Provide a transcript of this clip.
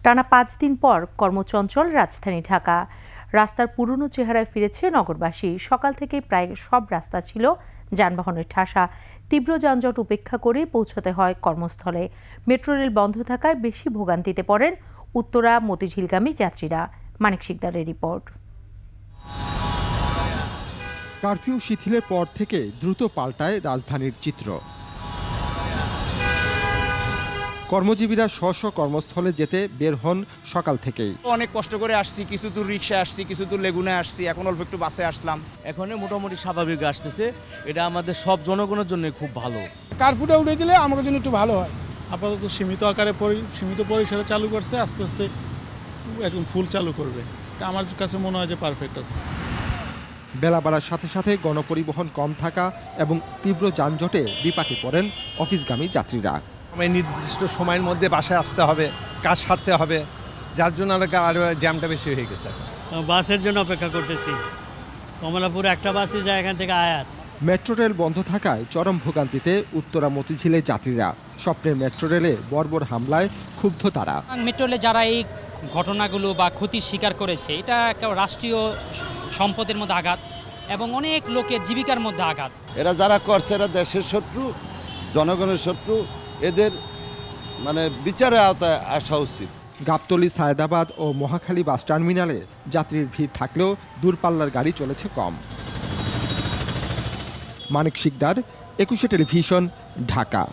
টানা ৫ দিন পর কর্মচঞ্চল রাজধানী ঢাকা। রাস্তার পুরনো চেহারায় ফিরেছে নগরবাসী। সকাল থেকে প্রায় সব রাস্তা ছিল যানবাহনের ঠাসা। তীব্র যানজট উপেক্ষা করে পৌঁছতে হয় কর্মস্থলে। মেট্রো রেল বন্ধ থাকায় বেশি ভোগান্তিতে পড়েন উত্তরা মতিঝিলগামী যাত্রীরা। মানিক শিকদারের রিপোর্ট। কারফিউ শিথিলের পর থেকে দ্রুত পাল্টায় রাজধানীর চিত্র। কর্মজীবীরা স্ব কর্মস্থলে যেতে বের হন সকাল থেকেই। অনেক কষ্ট করে আসছি, কিছু দূর রিক্সায় আসছি, কিছু দূর লেগুনে আসছি, এখন অল্প একটু বাসে আসলাম। এখন মোটামুটি স্বাভাবিক আসতেছে, এটা আমাদের সব জনগণের জন্য খুব ভালো। কারফিউটা উঠে দিলে আমাদের জন্য একটু ভালো হয়। আপাতত সীমিত আকারে সীমিত পরিসরে চালু করছে, আস্তে আস্তে একদম ফুল চালু করবে। আমার কাছে মনে হয় যে পারফেক্ট আছে। বেলা বাড়ার সাথে সাথে গণপরিবহন কম থাকা এবং তীব্র যানজটে বিপাকে পড়েন অফিসগামী যাত্রীরা। নির্দিষ্ট সময়ের মধ্যে বাসায় আসতে হবে, কাজ সারতে হবে, যার জন্য আরো জ্যামটা বেশি হয়ে গেছে। বাসের জন্য অপেক্ষা করতেছি। কমলাপুর একটা বাসে যায় এখান থেকে আয়াত। মেট্রো রেল বন্ধ থাকায় চরম ভোগান্তিতে উত্তরা মতিঝিলের যাত্রীরা। স্বপ্নের মেট্রো রেলে বর্বর হামলায় ক্ষুব্ধ তারা। মেট্রো রেলে যারা এই ঘটনাগুলো বা ক্ষতির শিকার করেছে, এটা একটা রাষ্ট্রীয় সম্পদের মধ্যে আঘাত এবং অনেক লোকের জীবিকার মধ্যে আঘাত। এরা যারা করছে এরা দেশের শত্রু, জনগণের শত্রু। এদের বিচারের আওতায় আসা উচিত। গাবতলী, সায়েদাবাদ ও মহাখালী বাস টার্মিনালে যাত্রীর ভিড় থাকলেও দূরপাল্লার গাড়ি চলেছে কম। মানিক শিকদার, ২১ টেলিভিশন, ঢাকা।